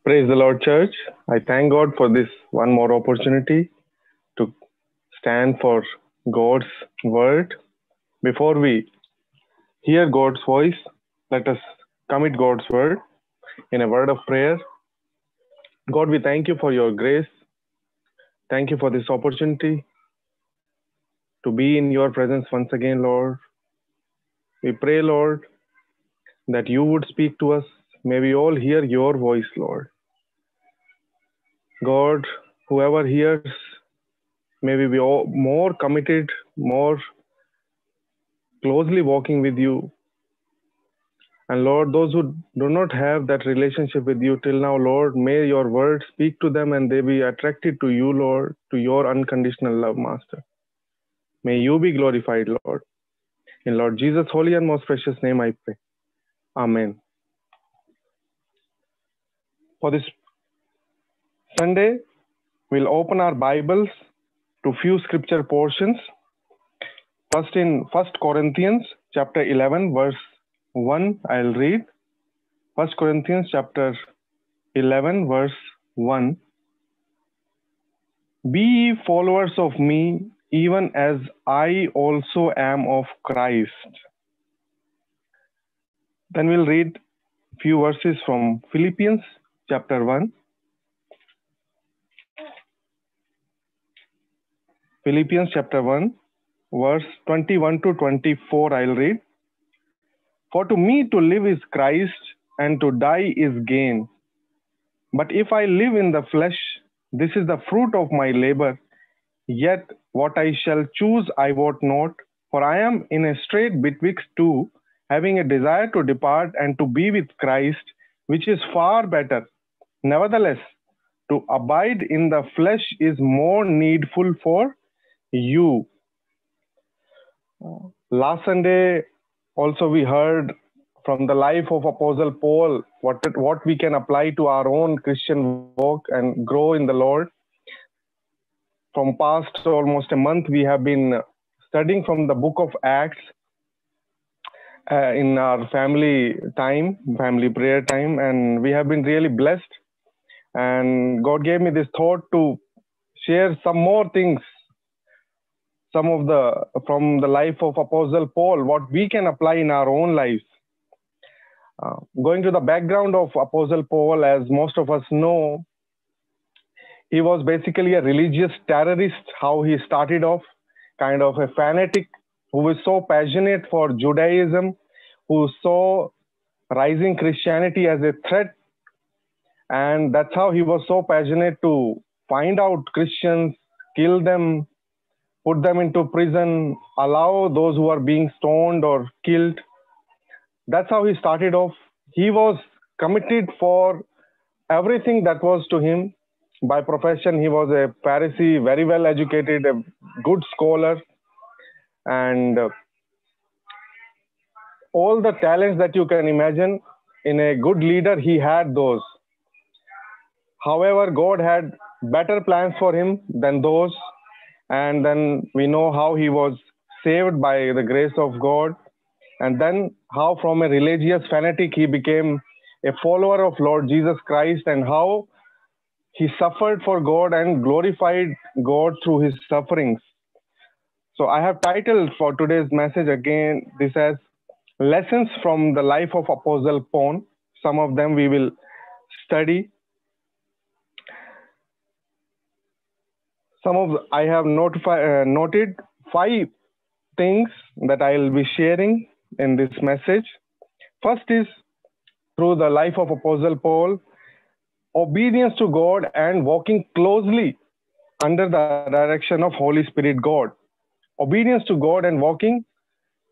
Praise the Lord, church. I thank God for this one more opportunity to stand for God's word. Before we hear God's voice, let us commit God's word in a word of prayer. God, we thank you for your grace. Thank you for this opportunity to be in your presence once again, Lord. We pray, Lord, that you would speak to us. May we all hear your voice, Lord. God, whoever hears, may we be more committed, more closely walking with you. And Lord, those who do not have that relationship with you till now, Lord, may your word speak to them and they be attracted to you, Lord, to your unconditional love, Master. May you be glorified, Lord. In Lord Jesus' holy and most precious name I pray. Amen. For this Sunday, we'll open our Bibles to few scripture portions. First in 1 Corinthians chapter 11, verse 1, I'll read. 1 Corinthians chapter 11, verse 1. Be ye followers of me, even as I also am of Christ. Then we'll read few verses from Philippians chapter 1. Philippians chapter 1, verse 21 to 24, I'll read. For to me to live is Christ, and to die is gain. But if I live in the flesh, this is the fruit of my labor. Yet what I shall choose I wot not, for I am in a strait betwixt two, having a desire to depart and to be with Christ, which is far better. Nevertheless, to abide in the flesh is more needful for you. Last Sunday, also we heard from the life of Apostle Paul what we can apply to our own Christian walk and grow in the Lord. From past almost a month, we have been studying from the book of Acts in our family prayer time, and we have been really blessed. And God gave me this thought to share some more things, from the life of Apostle Paul, what we can apply in our own lives. Going to the background of Apostle Paul, as most of us know, he was basically a religious terrorist, how he started off, kind of a fanatic who was so passionate for Judaism, who saw rising Christianity as a threat. And that's how he was so passionate to find out Christians, kill them, put them into prison, allow those who are being stoned or killed. That's how he started off. He was committed for everything that was to him. By profession, he was a Pharisee, very well educated, a good scholar, and all the talents that you can imagine in a good leader, he had those. However, God had better plans for him than those. And then we know how he was saved by the grace of God. And then how from a religious fanatic, he became a follower of Lord Jesus Christ, and how he suffered for God and glorified God through his sufferings. So I have titled for today's message again, this as Lessons from the Life of Apostle Paul. Some of them we will study. I have noted 5 things that I will be sharing in this message. First is through the life of Apostle Paul, obedience to God and walking closely under the direction of Holy Spirit God. Obedience to God and walking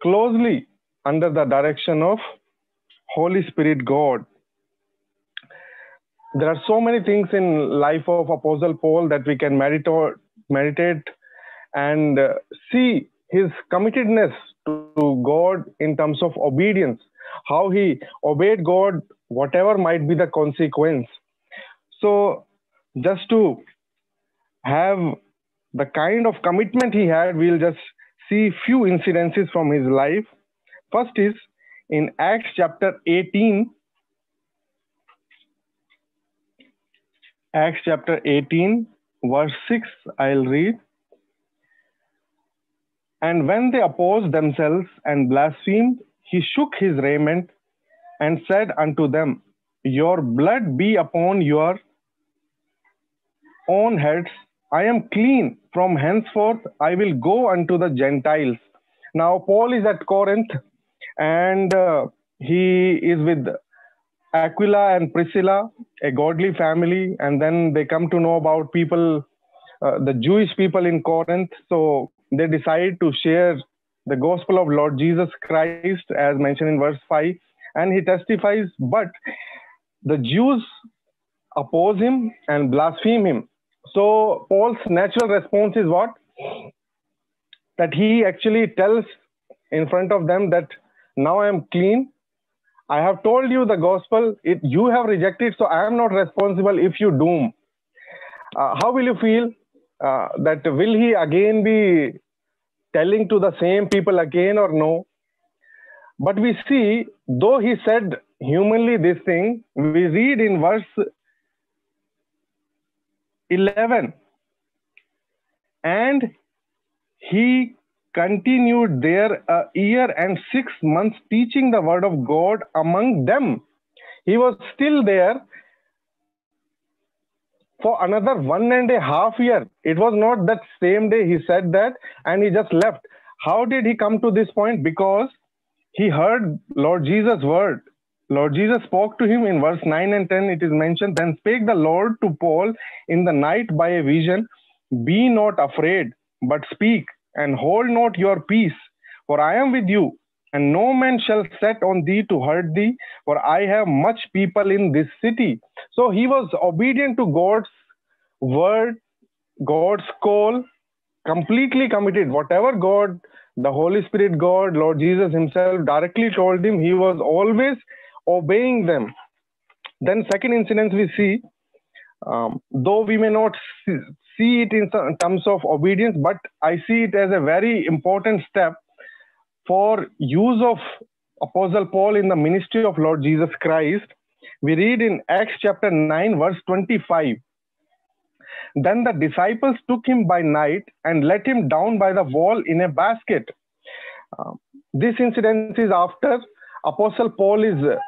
closely under the direction of Holy Spirit God. There are so many things in life of Apostle Paul that we can meditate and see his committedness to God in terms of obedience, how he obeyed God, whatever might be the consequence. So just to have the kind of commitment he had, we'll just see few incidences from his life. First is in Acts chapter 18, Acts chapter 18, verse 6, I'll read. And when they opposed themselves and blasphemed, he shook his raiment and said unto them, Your blood be upon your own heads. I am clean. From henceforth I will go unto the Gentiles. Now, Paul is at Corinth, and he is with Aquila and Priscilla, a godly family, and then they come to know about people, the Jewish people in Corinth. So they decide to share the gospel of Lord Jesus Christ, as mentioned in verse 5, and he testifies, but the Jews oppose him and blaspheme him. So Paul's natural response is what? That he actually tells in front of them that now I am clean. I have told you the gospel. You have rejected, so I am not responsible if you doom. How will you feel? That will he again be telling to the same people again or no? But we see, though he said humanly this thing, we read in verse 11, and he continued there a year and 6 months teaching the word of God among them. He was still there for another 1.5 years. It was not that same day he said that and he just left. How did he come to this point? Because he heard Lord Jesus' word. Lord Jesus spoke to him in verse 9 and 10. It is mentioned, Then spake the Lord to Paul in the night by a vision, Be not afraid, but speak, and hold not your peace, for I am with you, and no man shall set on thee to hurt thee, for I have much people in this city. So he was obedient to God's word, God's call, completely committed. Whatever God, the Holy Spirit God, Lord Jesus himself directly told him, he was always obeying them. Then second incident we see, though we may not see it in terms of obedience, but I see it as a very important step for use of Apostle Paul in the ministry of Lord Jesus Christ. We read in Acts chapter 9, verse 25. Then the disciples took him by night and let him down by the wall in a basket. This incident is after Apostle Paul is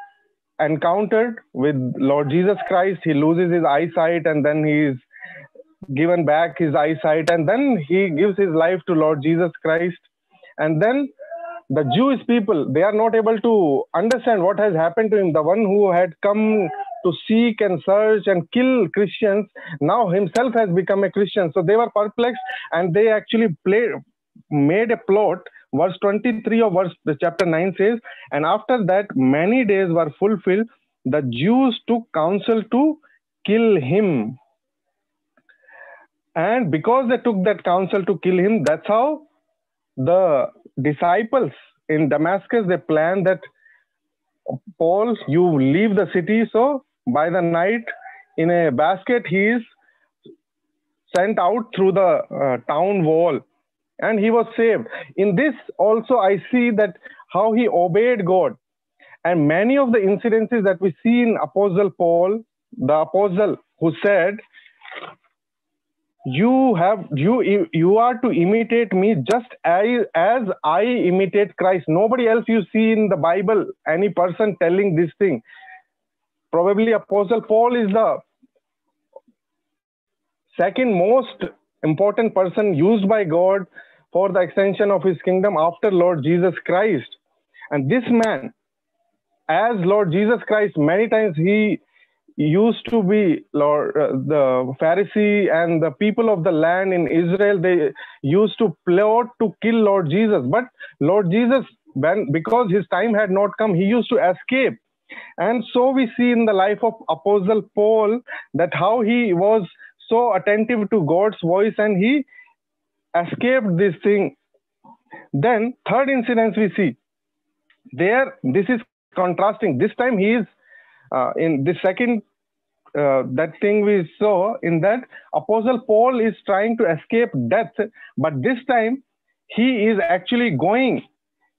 encountered with Lord Jesus Christ. He loses his eyesight and then he is given back his eyesight, and then he gives his life to Lord Jesus Christ. And then the Jewish people, they are not able to understand what has happened to him. The one who had come to seek and search and kill Christians now himself has become a Christian. So they were perplexed, and they actually made a plot. Verse 23 of chapter 9 says, And after that many days were fulfilled, the Jews took counsel to kill him. And because they took that counsel to kill him, that's how the disciples in Damascus, they planned that, Paul, you leave the city. So by the night, in a basket, he is sent out through the town wall, and he was saved. In this also I see that how he obeyed God. And many of the incidences that we see in Apostle Paul, the apostle who said, you are to imitate me just as I imitate Christ. Nobody else you see in the Bible, any person telling this thing. Probably Apostle Paul is the second most important person used by God for the extension of his kingdom after Lord Jesus Christ. And this man, as Lord Jesus Christ, many times he used to be the Pharisee and the people of the land in Israel, they used to plot to kill Lord Jesus. But Lord Jesus, because his time had not come, he used to escape. And so we see in the life of Apostle Paul that how he was so attentive to God's voice and he escaped this thing. Then third incident we see there, this is contrasting. This time he is in the second that thing we saw in that Apostle Paul is trying to escape death, but this time he is actually going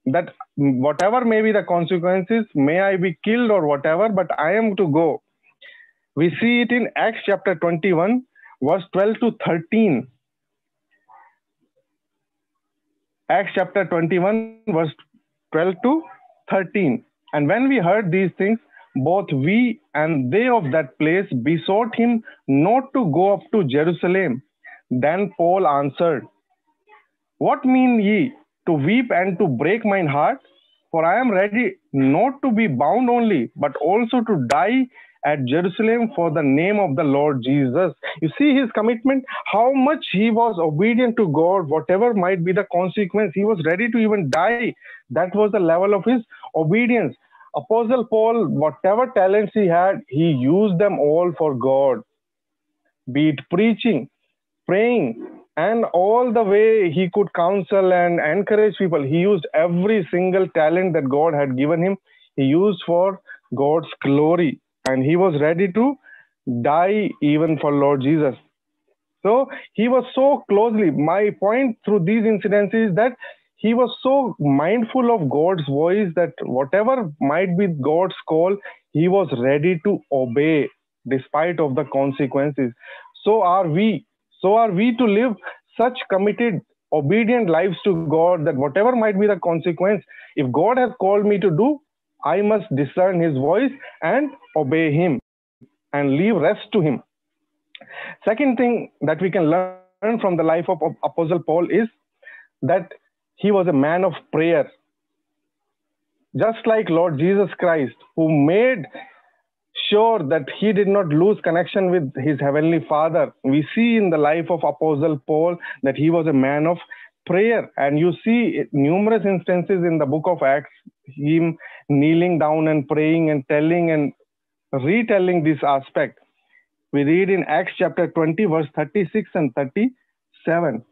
that whatever may be the consequences, may I be killed or whatever, but I am to go. We see it in Acts chapter 21, verse 12 to 13. Acts chapter 21, verse 12 to 13. And when we heard these things, both we and they of that place besought him not to go up to Jerusalem. Then Paul answered, What mean ye, to weep and to break mine heart? For I am ready not to be bound only, but also to die at Jerusalem for the name of the Lord Jesus. You see his commitment, how much he was obedient to God, whatever might be the consequence, he was ready to even die. That was the level of his obedience. Apostle Paul, whatever talents he had, he used them all for God, be it preaching, praying, and all the way he could counsel and encourage people. He used every single talent that God had given him, he used for God's glory, and he was ready to die even for Lord Jesus. So he was so closely. My point through these incidents is that he was so mindful of God's voice that whatever might be God's call, he was ready to obey despite of the consequences. So are we. So are we to live such committed, obedient lives to God that whatever might be the consequence, if God has called me to do, I must discern his voice and obey him and leave rest to him. Second thing that we can learn from the life of Apostle Paul is that he was a man of prayer. Just like Lord Jesus Christ, who made sure that he did not lose connection with his heavenly Father. We see in the life of Apostle Paul that he was a man of prayer. And you see numerous instances in the book of Acts, him kneeling down and praying and telling and retelling this aspect. We read in Acts chapter 20, verse 36 and 37.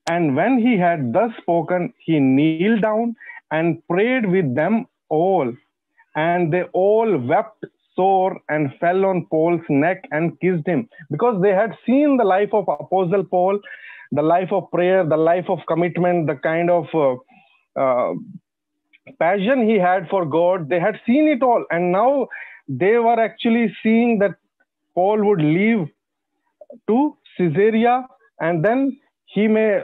And when he had thus spoken, he kneeled down and prayed with them all. And they all wept sore and fell on Paul's neck and kissed him, because they had seen the life of Apostle Paul, the life of prayer, the life of commitment, the kind of passion he had for God. They had seen it all, and now they were actually seeing that Paul would leave to Caesarea, and then he may,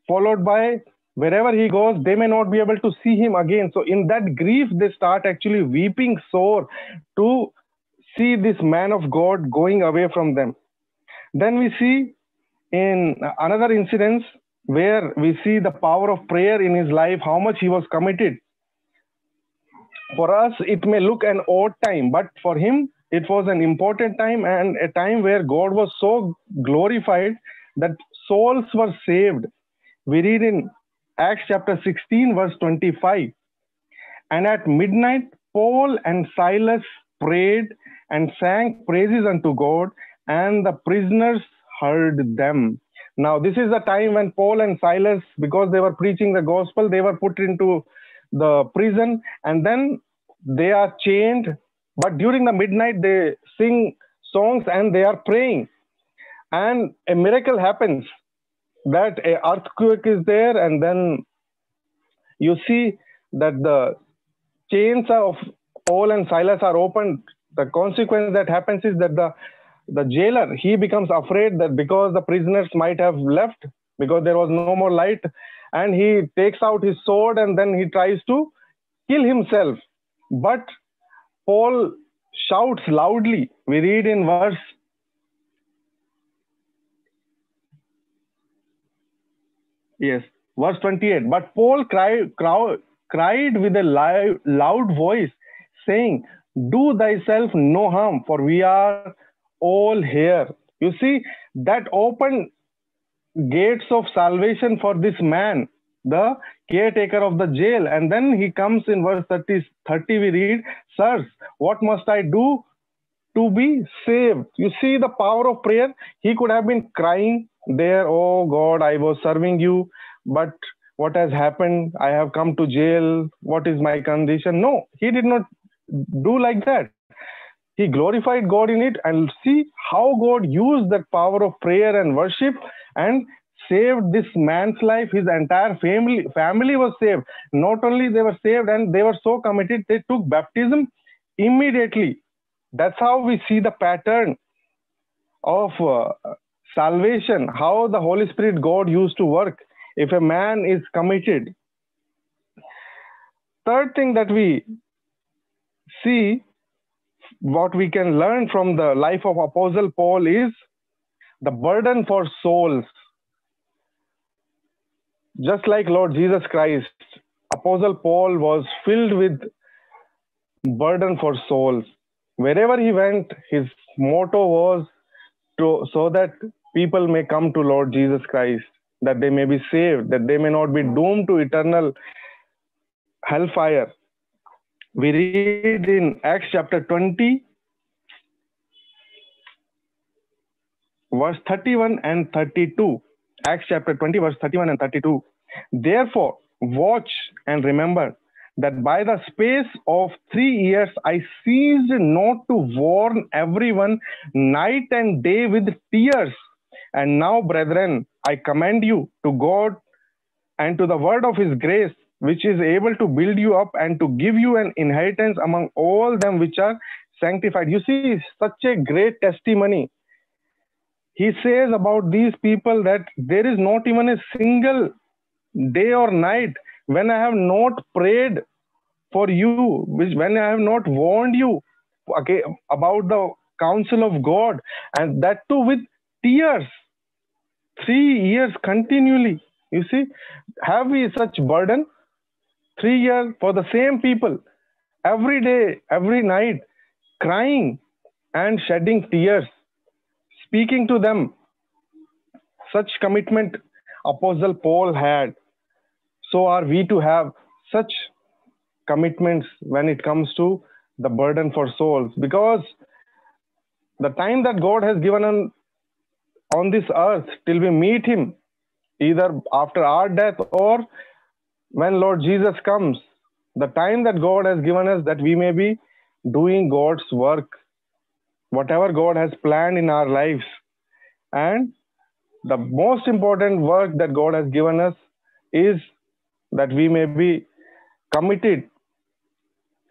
followed by wherever he goes, they may not be able to see him again. So in that grief, they start actually weeping sore to see this man of God going away from them. Then we see in another incident where we see the power of prayer in his life, how much he was committed. For us, it may look an odd time, but for him, it was an important time, and a time where God was so glorified that souls were saved. We read in Acts chapter 16, verse 25. And at midnight, Paul and Silas prayed and sang praises unto God, and the prisoners heard them. Now, this is the time when Paul and Silas, because they were preaching the gospel, they were put into the prison, and then they are chained. But during the midnight, they sing songs and they are praying. And a miracle happens, that an earthquake is there, and then you see that the chains of Paul and Silas are opened. The consequence that happens is that the jailer, he becomes afraid that because the prisoners might have left, because there was no more light, and he takes out his sword and then he tries to kill himself. But Paul shouts loudly. We read in verse 28. But Paul cried with a loud voice, saying, Do thyself no harm, for we are all here. You see, that opened gates of salvation for this man, the caretaker of the jail. And then he comes in verse 30, we read, Sirs, what must I do to be saved? You see the power of prayer. He could have been crying there, Oh God, I was serving you, but what has happened? I have come to jail. What is my condition? No, he did not do like that. He glorified God in it, and see how God used that power of prayer and worship and saved this man's life. His entire family was saved. Not only they were saved, and they were so committed, they took baptism immediately. That's how we see the pattern of salvation, how the Holy Spirit God used to work if a man is committed. Third thing that we see, what we can learn from the life of Apostle Paul is the burden for souls. Just like Lord Jesus Christ, Apostle Paul was filled with burden for souls. Wherever he went, his motto was so that people may come to Lord Jesus Christ, that they may be saved, that they may not be doomed to eternal hellfire. We read in Acts chapter 20, verse 31 and 32. Acts chapter 20, verse 31 and 32. Therefore, watch and remember that by the space of 3 years I ceased not to warn everyone night and day with tears. And now, brethren, I commend you to God and to the word of his grace, which is able to build you up and to give you an inheritance among all them which are sanctified. You see, such a great testimony. He says about these people that there is not even a single day or night when I have not prayed for you, when I have not warned you about the counsel of God, and that too with tears. 3 years continually. You see, have we such burden? 3 years for the same people, every day, every night, crying and shedding tears, speaking to them. Such commitment Apostle Paul had. So are we to have such commitments when it comes to the burden for souls, because the time that God has given on this earth till we meet him, either after our death or when Lord Jesus comes, the time that God has given us that we may be doing God's work, whatever God has planned in our lives. And the most important work that God has given us is that we may be committed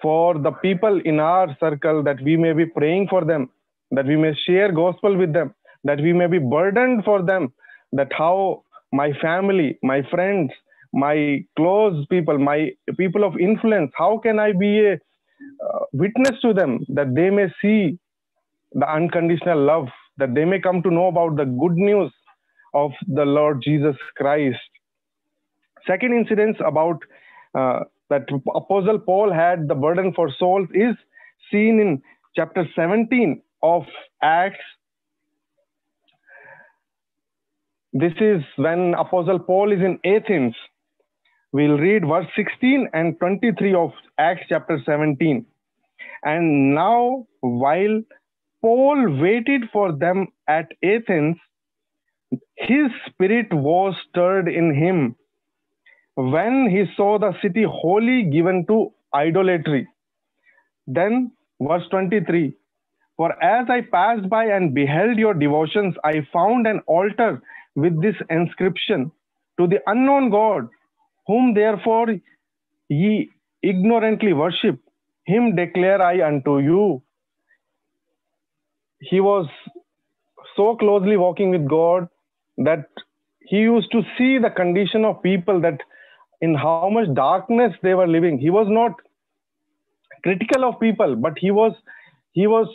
for the people in our circle, that we may be praying for them, that we may share gospel with them, that we may be burdened for them, that how my family, my friends, my close people, my people of influence, how can I be a witness to them, that they may see the unconditional love, that they may come to know about the good news of the Lord Jesus Christ. Second incident about that Apostle Paul had the burden for souls is seen in chapter 17 of Acts. This is when Apostle Paul is in Athens. We'll read verse 16 and 23 of Acts chapter 17. And now, while Paul waited for them at Athens, his spirit was stirred in him when he saw the city wholly given to idolatry. Then, verse 23, for as I passed by and beheld your devotions, I found an altar with this inscription, to the unknown God, whom therefore ye ignorantly worship, him declare I unto you. He was so closely walking with God that he used to see the condition of people, that in how much darkness they were living. He was not critical of people, but he was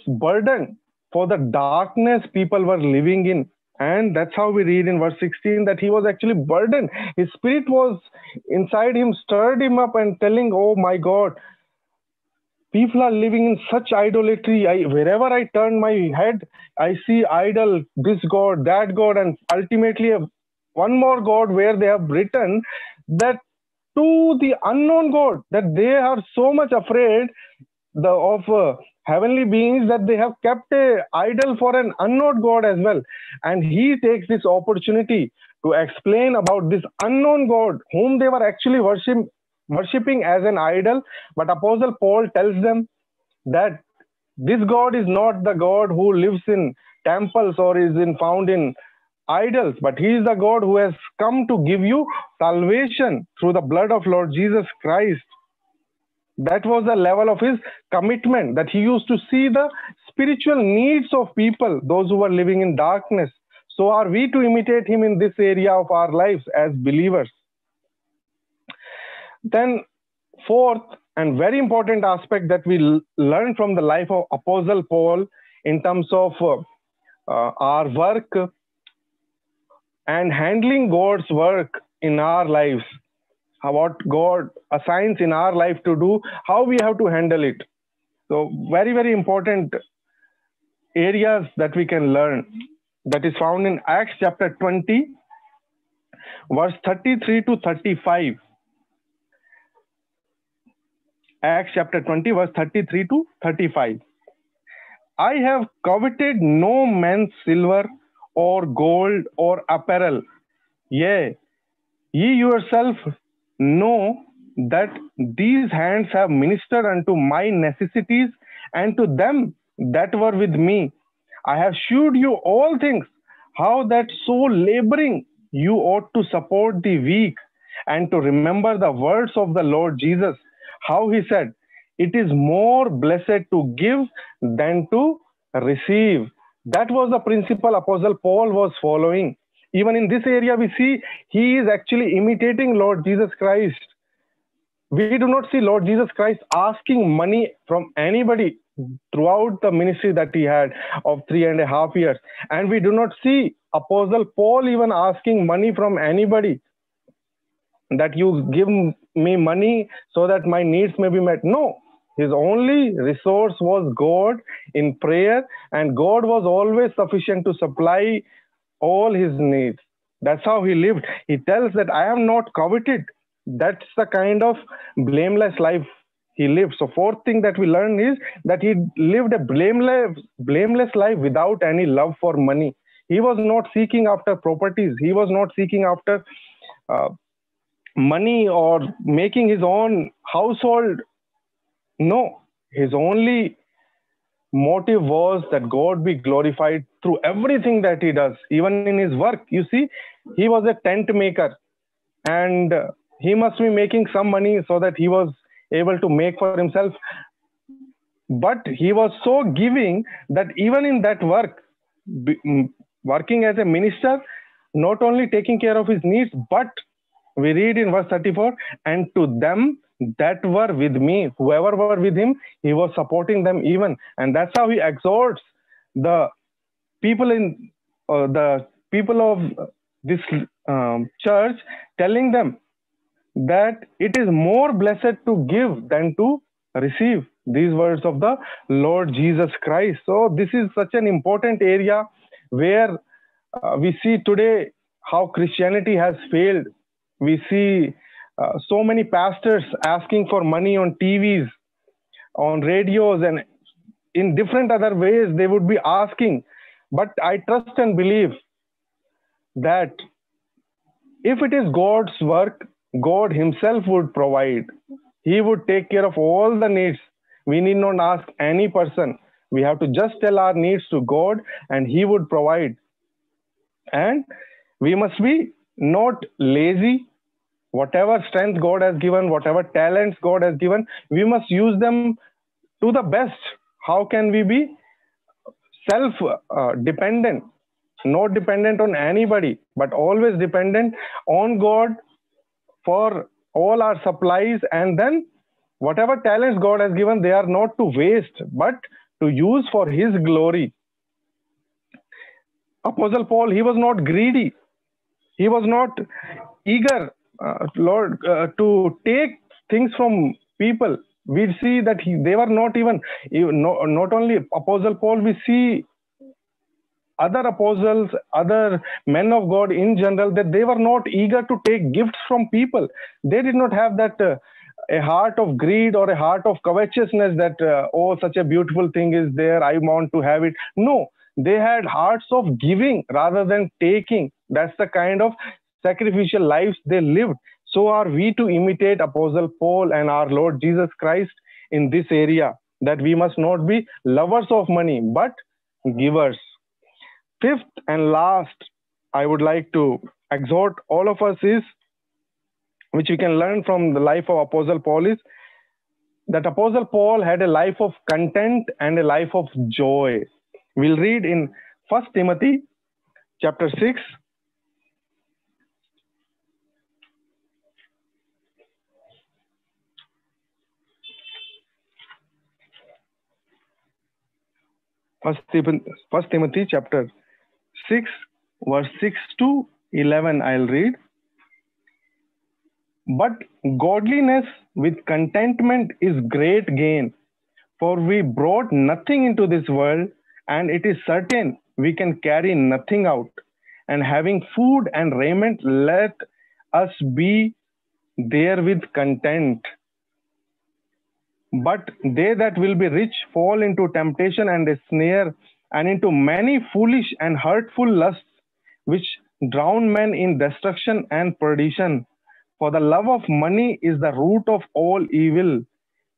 burdened for the darkness people were living in. And that's how we read in verse 16 that he was actually burdened. His spirit was inside him, stirred him up and telling, oh my God, people are living in such idolatry. Wherever I turn my head, I see idol, this God, that God, and ultimately one more God, where they have written that to the unknown God, that they are so much afraid of heavenly beings that they have kept a idol for an unknown God as well. And he takes this opportunity to explain about this unknown God whom they were actually worshipping as an idol. But Apostle Paul tells them that this God is not the God who lives in temples or is found in idols, but he is the God who has come to give you salvation through the blood of Lord Jesus Christ. That was the level of his commitment, that he used to see the spiritual needs of people, those who are living in darkness. So are we to imitate him in this area of our lives as believers. Then, fourth and very important aspect that we learn from the life of Apostle Paul in terms of our work and handling God's work in our lives, what God assigns in our life to do, how we have to handle it. So, very, very important areas that we can learn, that is found in Acts chapter 20, verse 33 to 35. Acts chapter 20, verse 33 to 35. I have coveted no man's silver or gold or apparel. Yea, ye yourself know that these hands have ministered unto my necessities and to them that were with me. I have shewed you all things, how that so laboring you ought to support the weak and to remember the words of the Lord Jesus, how he said, it is more blessed to give than to receive. That was the principle Apostle Paul was following. Even in this area, we see he is actually imitating Lord Jesus Christ. We do not see Lord Jesus Christ asking money from anybody throughout the ministry that he had of 3.5 years. And we do not see Apostle Paul even asking money from anybody, that you give me money so that my needs may be met. No, his only resource was God in prayer, and God was always sufficient to supply all his needs. That's how he lived. He tells that I am not coveted. That's the kind of blameless life he lived. So fourth thing that we learn is that he lived a blameless life without any love for money. He was not seeking after properties. He was not seeking after money or making his own household. No, his only motive was that God be glorified through everything that he does. Even in his work, you see, he was a tent maker, and he must be making some money so that he was able to make for himself. But he was so giving that even in that work, working as a minister, not only taking care of his needs, but we read in verse 34, and to them that were with me, whoever were with him, he was supporting them even. And that's how he exhorts the people in the people of this church, telling them that it is more blessed to give than to receive. These words of the Lord Jesus Christ. So this is such an important area where we see today how Christianity has failed. We see so many pastors asking for money on TVs, on radios, and in different other ways they would be asking. But I trust and believe that if it is God's work, God himself would provide. He would take care of all the needs. We need not ask any person. We have to just tell our needs to God and he would provide. And we must be not lazy. Whatever strength God has given, whatever talents God has given, we must use them to the best. How can we be self-dependent? Not dependent on anybody, but always dependent on God for all our supplies. And then whatever talents God has given, they are not to waste, but to use for his glory. Apostle Paul, he was not greedy. He was not eager, Lord, to take things from people. We see that they were not even, not only Apostle Paul, we see other apostles, other men of God in general, that they were not eager to take gifts from people. They did not have that a heart of greed or a heart of covetousness that, oh, such a beautiful thing is there, I want to have it. No, they had hearts of giving rather than taking. That's the kind of sacrificial lives they lived. So are we to imitate Apostle Paul and our Lord Jesus Christ in this area, that we must not be lovers of money, but givers. Fifth and last, I would like to exhort all of us is, which we can learn from the life of Apostle Paul, is that Apostle Paul had a life of content and a life of joy. We'll read in 1 Timothy chapter 6. First Timothy chapter 6, verse 6 to 11, I'll read. But godliness with contentment is great gain, for we brought nothing into this world, and it is certain we can carry nothing out. And having food and raiment, let us be therewith content. But they that will be rich fall into temptation and a snare, and into many foolish and hurtful lusts, which drown men in destruction and perdition. For the love of money is the root of all evil,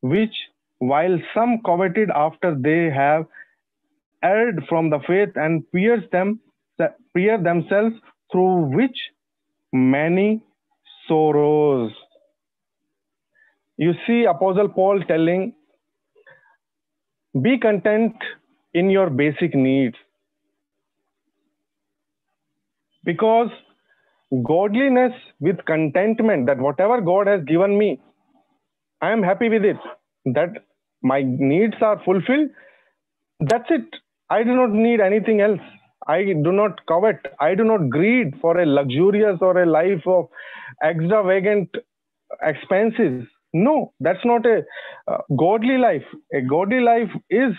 which, while some coveted after they have erred from the faith and pierced themselves, through which many sorrows. You see Apostle Paul telling, be content in your basic needs. Because godliness with contentment, that whatever God has given me, I am happy with it, that my needs are fulfilled. That's it. I do not need anything else. I do not covet. I do not greed for a luxurious or a life of extravagant expenses. No, that's not a godly life. A godly life is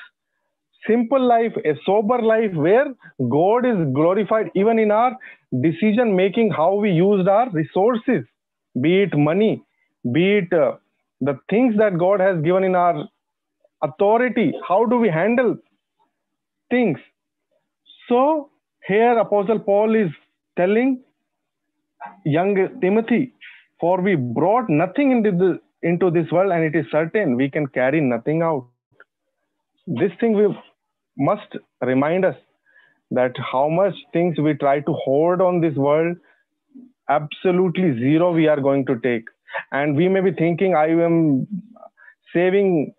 simple life, a sober life where God is glorified even in our decision making, how we used our resources, be it money, be it the things that God has given in our authority. How do we handle things? So here Apostle Paul is telling young Timothy, for we brought nothing into this world, and it is certain we can carry nothing out. This thing we must remind us that how much things we try to hoard on this world, absolutely zero we are going to take. And we may be thinking, I am saving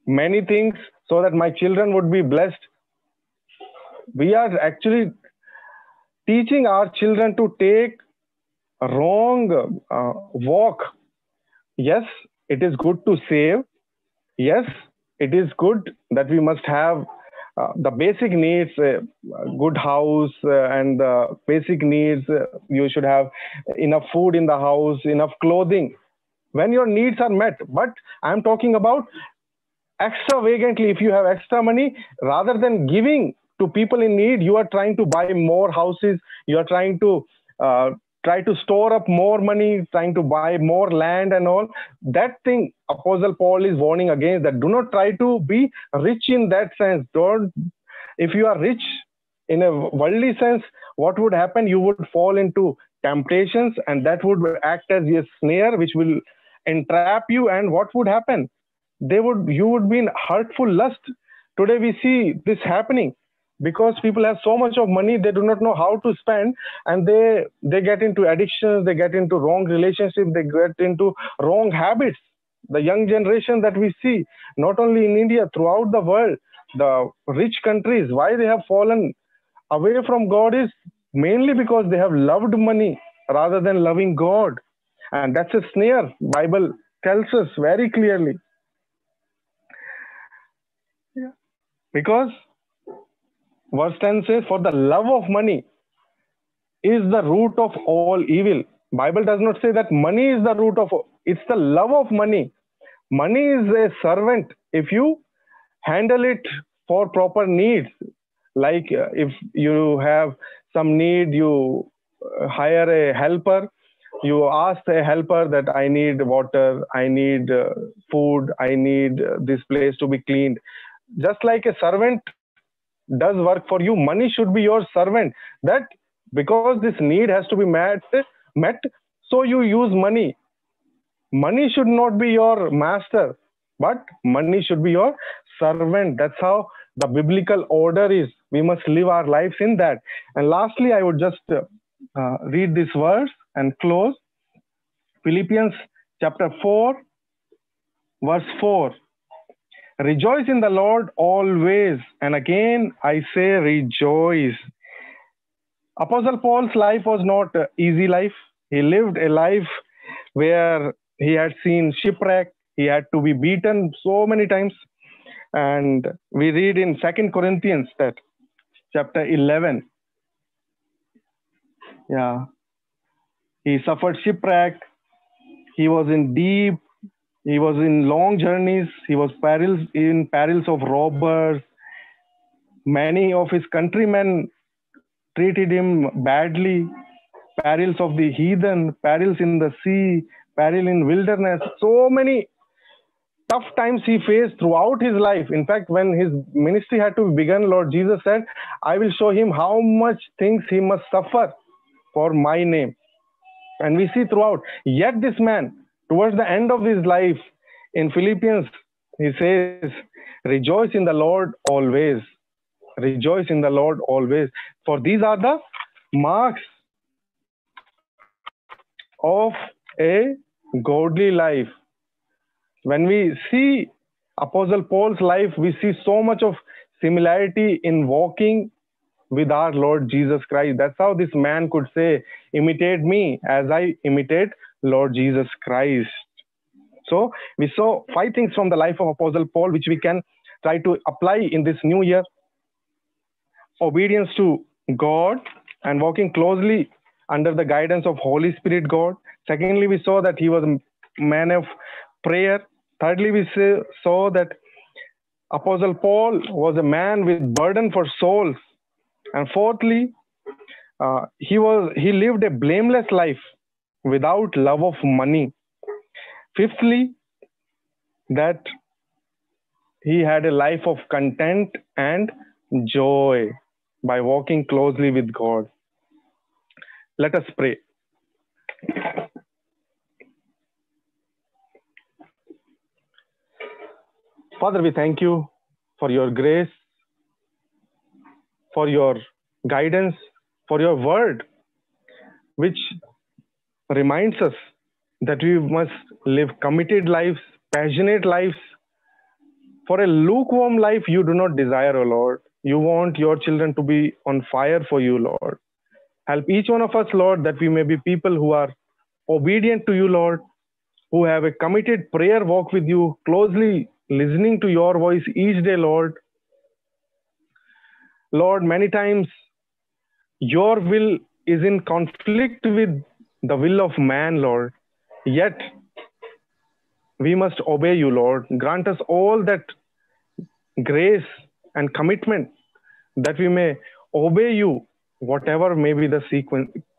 many things so that my children would be blessed. We are actually teaching our children to take a wrong walk. Yes, it is good to save. Yes, it is good that we must have the basic needs, good house and basic needs. You should have enough food in the house, enough clothing, when your needs are met. But I'm talking about extravagantly. If you have extra money, rather than giving to people in need, you are trying to buy more houses. You are trying to store up more money, trying to buy more land and all. That thing Apostle Paul is warning against, that do not try to be rich in that sense. Don't. If you are rich in a worldly sense, what would happen? You would fall into temptations, and that would act as a snare which will entrap you. And what would happen? You would be in hurtful lust. Today we see this happening because people have so much of money, they do not know how to spend, and they get into addictions, they get into wrong relationships, they get into wrong habits. The young generation that we see, not only in India, throughout the world, the rich countries, why they have fallen away from God is mainly because they have loved money rather than loving God. And that's a snare. Bible tells us very clearly. Yeah. Because verse 10 says, for the love of money is the root of all evil. Bible does not say that money is the root of, it's the love of money. Money is a servant. If you handle it for proper needs, like if you have some need, you hire a helper, you ask a helper that I need water, I need food, I need this place to be cleaned. Just like a servant does work for you, money should be your servant. That because this need has to be met, so you use money. Money should not be your master, but money should be your servant. That's how the biblical order is. We must live our lives in that. And lastly, I would just read this verse and close. Philippians chapter 4, Verse 4. Rejoice in the Lord always. And again, I say rejoice. Apostle Paul's life was not an easy life. He lived a life where he had seen shipwreck. He had to be beaten so many times. And we read in 2 Corinthians that chapter 11. Yeah. He suffered shipwreck. He was in deep. He was in long journeys. He was in perils of robbers. Many of his countrymen treated him badly. Perils of the heathen, perils in the sea, peril in wilderness. So many tough times he faced throughout his life. In fact, when his ministry had to begin, Lord Jesus said, I will show him how much things he must suffer for my name. And we see throughout. Yet this man, towards the end of his life, in Philippians, he says, rejoice in the Lord always. Rejoice in the Lord always. For these are the marks of a godly life. When we see Apostle Paul's life, we see so much of similarity in walking with our Lord Jesus Christ. That's how this man could say, imitate me as I imitate Lord Jesus Christ. So we saw 5 things from the life of Apostle Paul, which we can try to apply in this new year. Obedience to God and walking closely under the guidance of Holy Spirit God. Secondly, we saw that he was a man of prayer. Thirdly, we saw that Apostle Paul was a man with burden for souls. And fourthly, he lived a blameless life without love of money. Fifthly, that he had a life of content and joy by walking closely with God. Let us pray. Father, we thank you for your grace, for your guidance, for your word, which reminds us that we must live committed lives, passionate lives. For a lukewarm life, you do not desire, O Lord. You want your children to be on fire for you, Lord. Help each one of us, Lord, that we may be people who are obedient to you, Lord, who have a committed prayer walk with you, closely listening to your voice each day, Lord. Lord, many times your will is in conflict with the will of man, Lord. Yet, we must obey you, Lord. Grant us all that grace and commitment that we may obey you, whatever may be the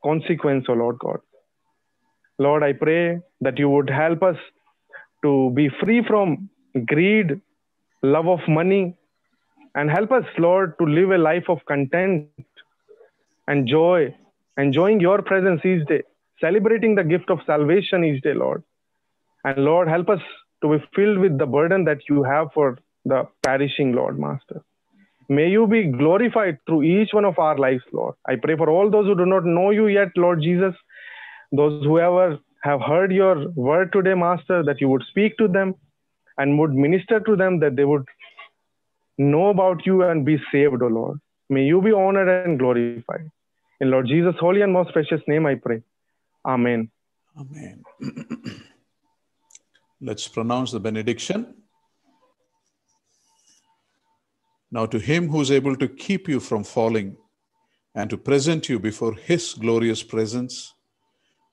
consequence, O Lord God. Lord, I pray that you would help us to be free from greed, love of money, and help us, Lord, to live a life of content and joy, enjoying your presence each day, celebrating the gift of salvation each day, Lord. And Lord, help us to be filled with the burden that you have for the perishing, Lord, Master. May you be glorified through each one of our lives, Lord. I pray for all those who do not know you yet, Lord Jesus, those whoever have heard your word today, Master, that you would speak to them and would minister to them, that they would know about you and be saved, O Lord. May you be honored and glorified. In Lord Jesus' holy and most precious name I pray. Amen. Amen. Let's pronounce the benediction. Now to him who is able to keep you from falling and to present you before his glorious presence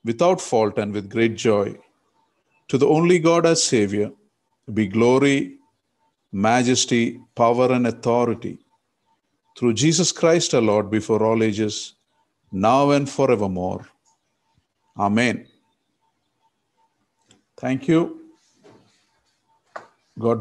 without fault and with great joy, to the only God as Savior, be glory, majesty, power, and authority through Jesus Christ our Lord before all ages, now and forevermore. Amen. Thank you. God